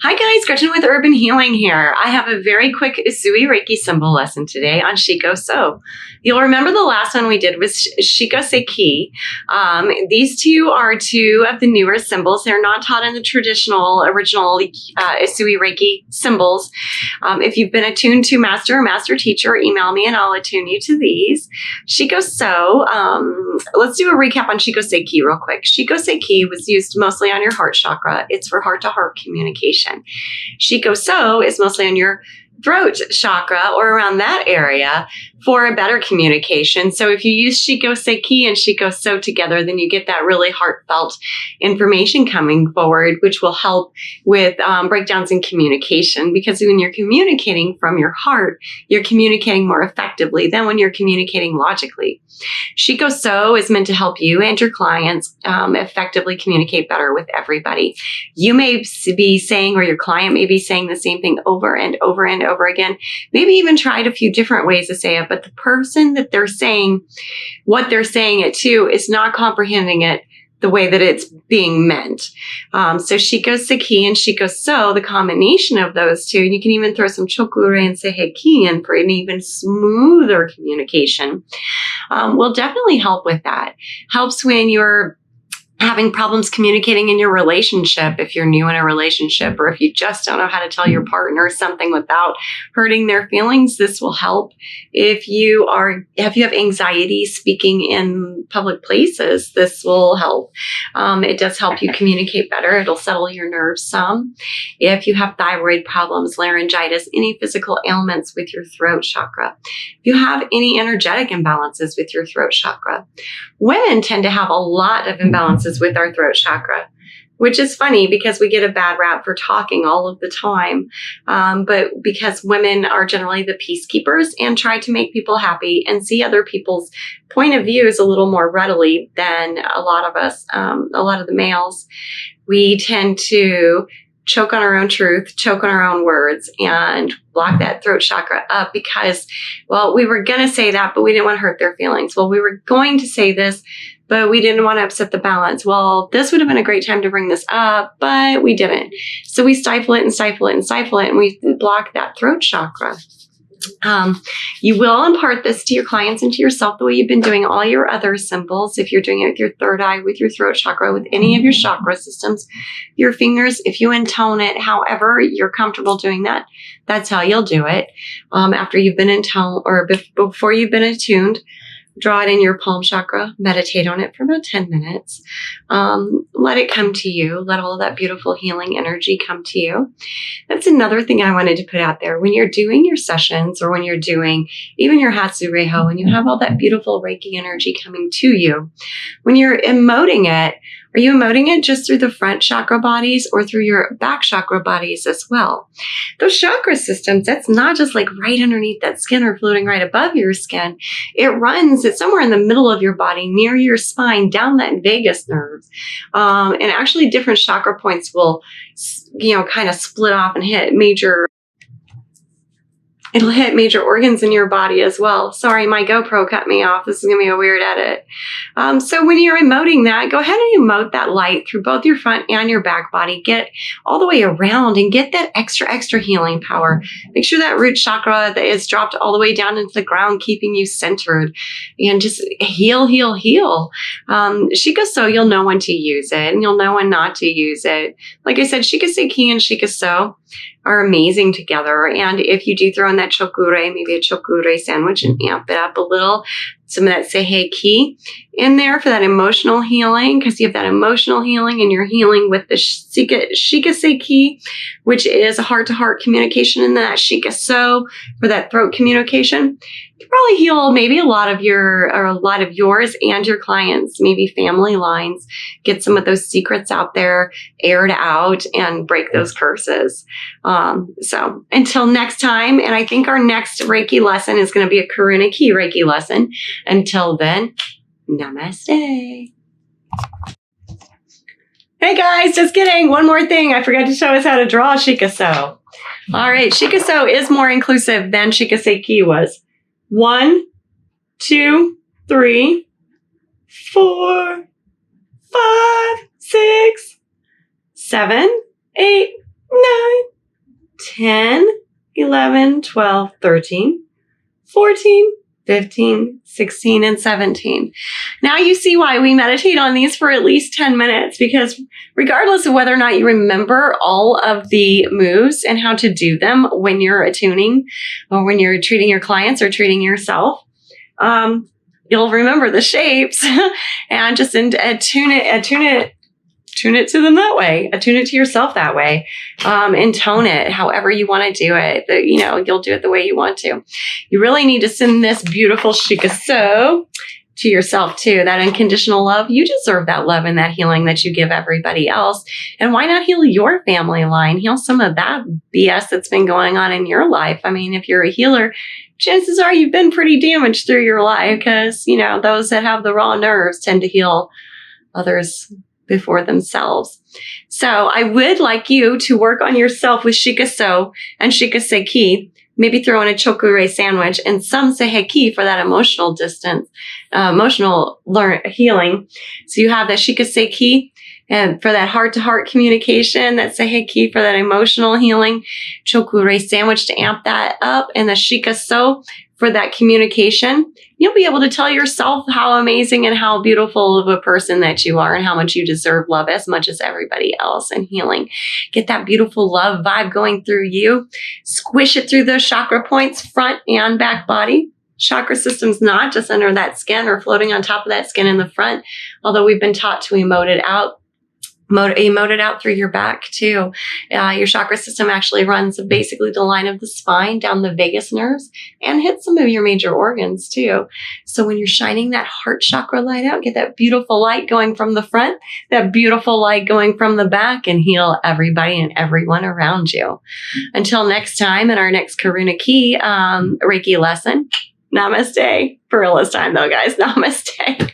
Hi guys, Gretchen with Urban Healing here. I have a very quick Usui Reiki symbol lesson today on Shika So. You'll remember the last one we did was Shika So. These two are two of the newer symbols. They're not taught in the traditional, original Usui Reiki symbols. If you've been attuned to Master or Master Teacher, email me and I'll attune you to these. Shika So, let's do a recap on Shika So real quick. Shika So was used mostly on your heart chakra. It's for heart-to-heart communication. Shika So is mostly on your throat chakra or around that area for a better communication. So if you use Shika So and Shika So together, then you get that really heartfelt information coming forward, which will help with breakdowns in communication. Because when you're communicating from your heart, you're communicating more effectively than when you're communicating logically. Shika So is meant to help you and your clients effectively communicate better with everybody. You may be saying, or your client may be saying the same thing over and over and over again. Maybe even tried a few different ways to say it, but the person that they're saying what they're saying it to is not comprehending it the way that it's being meant. So Shika So and Shika So, the combination of those two, and you can even throw some Chokure and Seiheki in for an even smoother communication, will definitely help with that. Helps when you're having problems communicating in your relationship, if you're new in a relationship, or if you just don't know how to tell your partner something without hurting their feelings, this will help. If you have anxiety speaking in public places, this will help. It does help you communicate better. It'll settle your nerves some. If you have thyroid problems, laryngitis, any physical ailments with your throat chakra, if you have any energetic imbalances with your throat chakra, women tend to have a lot of imbalances with our throat chakra, which is funny because we get a bad rap for talking all of the time. But because women are generally the peacekeepers and try to make people happy and see other people's point of views a little more readily than a lot of us, a lot of the males, we tend to choke on our own truth, choke on our own words, and block that throat chakra up because, well, we were going to say that, but we didn't want to hurt their feelings. Well, we were going to say this, but we didn't want to upset the balance. Well, this would have been a great time to bring this up, but we didn't. So we stifle it and stifle it and stifle it, and we block that throat chakra. You will impart this to your clients and to yourself the way you've been doing all your other symbols. If you're doing it with your third eye, with your throat chakra, with any of your chakra systems, your fingers, if you intone it, however you're comfortable doing that, that's how you'll do it. After you've been in tone, or before you've been attuned, draw it in your palm chakra, meditate on it for about 10 minutes. Let it come to you. Let all of that beautiful healing energy come to you. That's another thing I wanted to put out there. When you're doing your sessions, or when you're doing even your Hatsureiho, when you have all that beautiful Reiki energy coming to you, when you're emoting it, are you emoting it just through the front chakra bodies or through your back chakra bodies as well? Those chakra systems, that's not just like right underneath that skin or floating right above your skin. It's somewhere in the middle of your body, near your spine, down that vagus nerve. And actually different chakra points will, kind of split off and it'll hit major organs in your body as well. Sorry, my GoPro cut me off. This is going to be a weird edit. So when you're emoting that, go ahead and emote that light through both your front and your back body. Get all the way around and get that extra healing power. Make sure that root chakra that is dropped all the way down into the ground, keeping you centered, and just heal. Shika So, you'll know when to use it and you'll know when not to use it. Like I said, Shika So and Shika So are amazing together. And if you do throw in that chokure, maybe a chokure sandwich, and amp it up a little, some of that seiheki in there for that emotional healing, because you have that emotional healing and you're healing with the Shika So, which is a heart-to-heart communication, and that Shika So for that throat communication. You probably heal maybe a lot of yours and your clients, maybe family lines, get some of those secrets out there, aired out, and break those curses. So until next time, and I think our next Reiki lesson is going to be a Karuna Ki Reiki lesson. Until then, namaste. Hey guys, just kidding. One more thing. I forgot to show us how to draw Shika So. All right, Shika So is more inclusive than Shika So was. 1, 2, 3, 4, 5, 6, 7, 8, 9, 10, 11, 12, 13, 14, 15, 16, and 17. Now you see why we meditate on these for at least 10 minutes, because regardless of whether or not you remember all of the moves and how to do them when you're attuning or when you're treating your clients or treating yourself, you'll remember the shapes and just attune it to them that way. Attune it to yourself that way. And tone it however you want to do it. You'll do it the way you want to. You really need to send this beautiful Shika So to yourself too. That unconditional love. You deserve that love and that healing that you give everybody else. And why not heal your family line? Heal some of that BS that's been going on in your life. I mean, if you're a healer, chances are you've been pretty damaged through your life, because, those that have the raw nerves tend to heal others before themselves. So I would like you to work on yourself with Shika So and Shika Seiki. Maybe throw in a chokure sandwich and some Seiheki for that emotional distance, healing. So you have the Shika Seiki and for that heart-to-heart communication, that Seiheki for that emotional healing, chokure sandwich to amp that up, and the Shika So for that communication. You'll be able to tell yourself how amazing and how beautiful of a person that you are and how much you deserve love as much as everybody else, and healing. Get that beautiful love vibe going through you. Squish it through those chakra points, front and back body. Chakra system's not just under that skin or floating on top of that skin in the front, although we've been taught to emote it out. Emote it out through your back too. Your chakra system actually runs basically the line of the spine down the vagus nerves and hits some of your major organs too. So when you're shining that heart chakra light out, get that beautiful light going from the front, that beautiful light going from the back, and heal everybody and everyone around you. Until next time in our next Karuna Ki Reiki lesson, namaste. For real this time though, guys. Namaste.